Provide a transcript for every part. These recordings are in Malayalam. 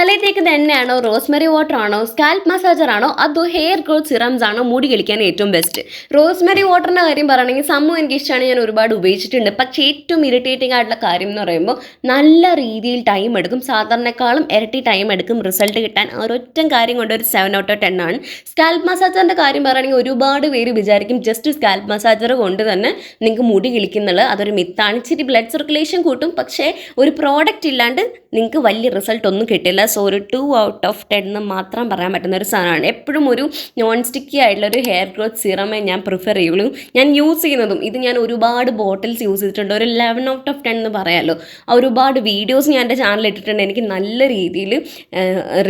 തലയിൽ എണ്ണയാണോ, റോസ്മെറി വാട്ടർ ആണോ, സ്കാൽപ്പ് മസാജർ ആണോ, അതോ ഹെയർ ഗ്രോത്ത് സിറംസ് ആണോ മുടി കളിക്കാൻ ഏറ്റവും ബെസ്റ്റ്? റോസ്മെറി വാട്ടറിന്റെ കാര്യം പറയുകയാണെങ്കിൽ എനിക്ക് ഇഷ്ടമാണ്, ഞാൻ ഒരുപാട് ഉപയോഗിച്ചിട്ടുണ്ട്. പക്ഷേ ഏറ്റവും ഇറിറ്റേറ്റിംഗ് ആയിട്ടുള്ള കാര്യം എന്ന് പറയുമ്പോൾ നല്ല രീതിയിൽ ടൈം എടുക്കും, സാധാരണക്കാളും ഇരട്ടി ടൈം എടുക്കും റിസൾട്ട് കിട്ടാൻ. ഒരൊറ്റ കാര്യം കൊണ്ട് ഒരു 7/10 ആണ്. സ്കാൽപ്പ് മസാജറിന്റെ കാര്യം പറയുകയാണെങ്കിൽ ഒരുപാട് പേര് വിചാരിക്കും ജസ്റ്റ് സ്കാൽപ്പ് മസാജർ കൊണ്ട് തന്നെ നിങ്ങൾക്ക് മുടി കിളിക്കുന്നുള്ളത്. അതൊരു മിത്താണ്. ഇച്ചിരി ബ്ലഡ് സർക്കുലേഷൻ കൂട്ടും, പക്ഷേ ഒരു പ്രോഡക്റ്റ് ഇല്ലാണ്ട് നിങ്ങൾക്ക് വലിയ റിസൾട്ട് ഒന്നും കിട്ടില്ല. സോ ഒരു 2/10 എന്ന് മാത്രം പറയാൻ പറ്റുന്ന ഒരു സാധനമാണ്. എപ്പോഴും ഒരു നോൺ സ്റ്റിക്കി ആയിട്ടുള്ള ഒരു ഹെയർ ഗ്രോത്ത് സിറമേ ഞാൻ പ്രിഫർ ചെയ്യുള്ളൂ. ഞാൻ യൂസ് ചെയ്യുന്നതും ഇത് ഞാൻ ഒരുപാട് ബോട്ടിൽസ് യൂസ് ചെയ്തിട്ടുണ്ട്. ഒരു 11/10 എന്ന് പറയാമല്ലോ. ഒരുപാട് വീഡിയോസ് ഞാൻ എൻ്റെ ചാനലിൽ ഇട്ടിട്ടുണ്ട്. എനിക്ക് നല്ല രീതിയിൽ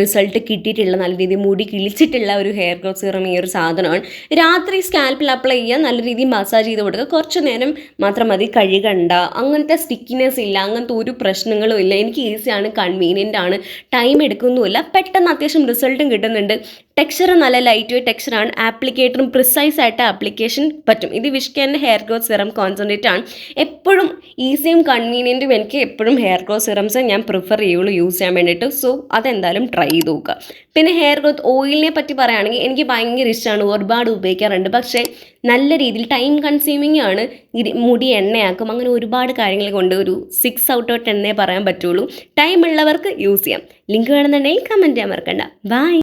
റിസൾട്ട് കിട്ടിയിട്ടുള്ള, നല്ല രീതിയിൽ മുടി കിളിച്ചിട്ടുള്ള ഒരു ഹെയർ ഗ്രോത്ത് സിറം ഈ ഒരു സാധനമാണ്. രാത്രി സ്കാൽപ്പിൽ അപ്ലൈ ചെയ്യുക, നല്ല രീതിയിൽ മസാജ് ചെയ്ത് കൊടുക്കുക. കുറച്ച് നേരം മാത്രം മതി, കഴുകണ്ട. അങ്ങനത്തെ സ്റ്റിക്കിനെസ് ഇല്ല, അങ്ങനത്തെ ഒരു പ്രശ്നങ്ങളും ഇല്ല. എനിക്ക് ഈസിയാണ്, കൺവീനിയൻ്റ് ആണ്, ടൈം എടുക്കുന്നുമില്ല, പെട്ടെന്ന് അത്യാവശ്യം റിസൾട്ടും കിട്ടുന്നുണ്ട്. ടെക്സ്ചർ നല്ല ലൈറ്റ് വെയ്റ്റ് ടെക്സ്ചറാണ്. ആപ്ലിക്കേറ്ററും പ്രിസൈസ് ആയിട്ട് ആപ്ലിക്കേഷൻ പറ്റും. ഇത് വിഷ്കേൻ്റെ ഹെയർ ഗ്രോത്ത് സിറം കോൺസെൻട്രേറ്റ് ആണ്. എപ്പോഴും ഈസിയും കൺവീനിയൻറ്റും എനിക്ക് എപ്പോഴും ഹെയർ ഗ്രോത്ത് സിറംസ് ഞാൻ പ്രിഫർ ചെയ്യുള്ളൂ യൂസ് ചെയ്യാൻ വേണ്ടിയിട്ട്. സോ അതെന്തായാലും ട്രൈ ചെയ്ത് നോക്കുക. പിന്നെ ഹെയർ ഗ്രോത്ത് ഓയിലിനെ പറ്റി പറയുകയാണെങ്കിൽ എനിക്ക് ഭയങ്കര ഇഷ്ടമാണ്, ഒരുപാട് ഉപയോഗിക്കാറുണ്ട്. പക്ഷേ നല്ല രീതിയിൽ ടൈം കൺസ്യൂമിങ് ആണ്. മുടി എണ്ണയാക്കും, അങ്ങനെ ഒരുപാട് കാര്യങ്ങൾ കൊണ്ട് ഒരു 6/10 പറയാൻ പറ്റുള്ളൂ. ടൈം ഉള്ളവർക്ക് യൂസ് ചെയ്യാം. ലിങ്ക് വേണമെന്നുണ്ടെങ്കിൽ കമൻറ്റ് ചെയ്യാൻ മറക്കണ്ട. ബൈ.